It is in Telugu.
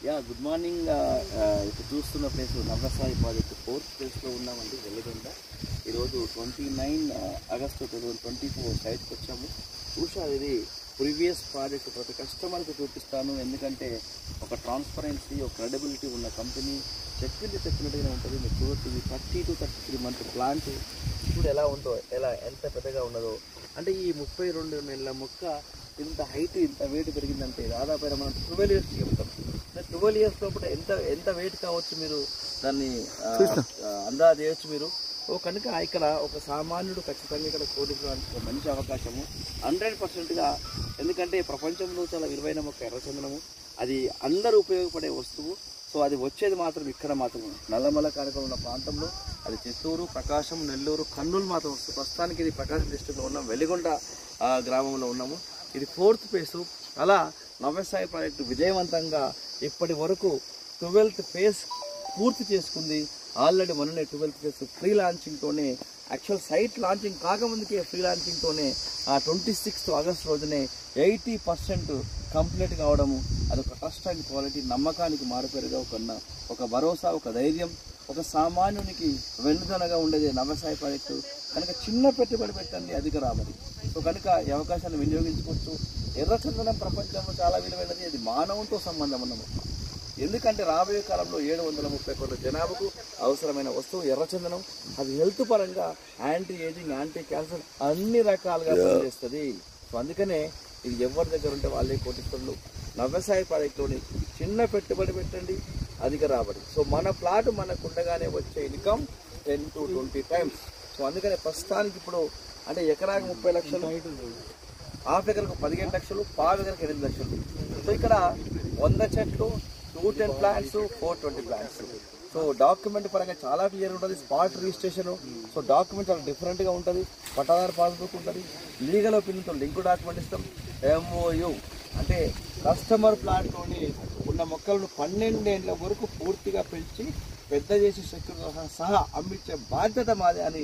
Good morning. ఇప్పుడు చూస్తున్న ప్లేస్ నవ్యసాయి ప్రాజెక్ట్ 4th ప్లేస్లో ఉన్నామండి వెలిగొండ. ఈరోజు 29 ఆగస్టు 2024 సైట్కి వచ్చాము. చూసారు, ఇది ప్రీవియస్ ప్రాజెక్ట్ ప్రతి కస్టమర్కి చూపిస్తాను, ఎందుకంటే ఒక ట్రాన్స్పరెన్సీ, ఒక క్రెడిబిలిటీ ఉన్న కంపెనీ. చెప్పినట్టుగానే ఉంటుంది. మీరు చూడొచ్చు, ఇది 30 to 33 మంత్ ప్లాంట్. చూడు ఎలా ఉందో, ఎంత పెద్దగా ఉన్నదో. అంటే ఈ 32 నెలల మొక్క ఇంత హైట్, ఇంత వెయిట్ పెరిగిందంటే దాదాపు మనం 12 years చెప్తాం. 12 years లోపల ఎంత వెయిట్ కావచ్చు, మీరు దాన్ని అందాజ చేయొచ్చు మీరు. కనుక ఇక్కడ ఒక సామాన్యుడు ఖచ్చితంగా ఇక్కడ కోరుకోవడానికి ఒక మంచి అవకాశము 100%గా. ఎందుకంటే ప్రపంచంలో చాలా విలువైన మొక్క ఎర్రచందనము, అది అందరూ ఉపయోగపడే వస్తువు. సో అది వచ్చేది మాత్రం ఇక్కడ మాత్రమే, నల్లమల కానుకలు ఉన్న ప్రాంతంలో. అది చిత్తూరు, ప్రకాశం, నెల్లూరు, కర్నూలు మాత్రం వస్తుంది. ప్రస్తుతానికి ఇది ప్రకాశం డిస్ట్రిక్ట్లో ఉన్నాం, వెలిగొండ గ్రామంలో ఉన్నాము. ఇది 4th ఫేసు. అలా నవ్యసాయి ప్రాజెక్టు విజయవంతంగా ఇప్పటి వరకు 12th ఫేజ్ పూర్తి చేసుకుంది. ఆల్రెడీ మొన్ననే 12th ఫేజ్ ఫ్రీ లాంచింగ్తోనే, యాక్చువల్ సైట్ లాంచింగ్ కాకముందుకే ఫ్రీ లాంచింగ్తోనే 26th ఆగస్ట్ రోజునే 80% కంప్లీట్ కావడము. అదొక ట్రస్ట్ అండ్ క్వాలిటీ, నమ్మకానికి మారుపేరుగా ఒక భరోసా, ఒక ధైర్యం, ఒక సామాన్యునికి వెన్నుదనగా ఉండేది నవ్యసాయి ప్రాజెక్టు. కనుక చిన్న పెట్టుబడి పెట్టండి, అధిక రాబడి. సో కనుక ఈ అవకాశాన్ని వినియోగించుకోవచ్చు. ఎర్రచందనం ప్రపంచంలో చాలా విలువైనది. అది మానవంతో సంబంధం ఉన్న మొక్క. ఎందుకంటే రాబోయే కాలంలో 730 కోట్ల జనాభాకు అవసరమైన వస్తువు ఎర్రచందనం. అది హెల్త్ పరంగా యాంటీ ఏజింగ్, యాంటీ క్యాన్సర్ అన్ని రకాలుగా పనిచేస్తుంది. సో అందుకనే ఇది ఎవరి దగ్గర ఉంటే వాళ్ళే కోటీశ్వరులు. నవ్యసాయి ప్రాజెక్టులోని చిన్న పెట్టుబడి పెట్టండి, అధిక రాబడి. సో మన ప్లాట్ మనకు ఉండగానే వచ్చే ఇన్కమ్ 10 to 20 times. సో అందుకనే ప్రస్తుతానికి ఇప్పుడు అంటే ఎకరాకి 30 లక్షలు, హాఫ్ ఎకర్కు 15 లక్షలు, పావు ఎకర్కి 8 లక్షలు. సో ఇక్కడ 100 చెట్లు, 210 ప్లాంట్స్, 420 ప్లాంట్స్. సో డాక్యుమెంట్ పరంగా చాలా క్లియర్ ఉంటుంది. Spot registration. సో డాక్యుమెంట్ చాలా డిఫరెంట్గా ఉంటుంది. పట్టాదారు పాస్బుక్ ఉంటుంది. లీగల్ ఒపీనియన్తో లింక్ డాక్యుమెంట్ ఇస్తాం. MOU అంటే కస్టమర్ ప్లాట్లోని ఉన్న మొక్కలను 12 ఏళ్ళ వరకు పూర్తిగా పెంచి పెద్ద చేసి సెక్యూరిటీ సహా అమ్మించే బాధ్యత మాదే అని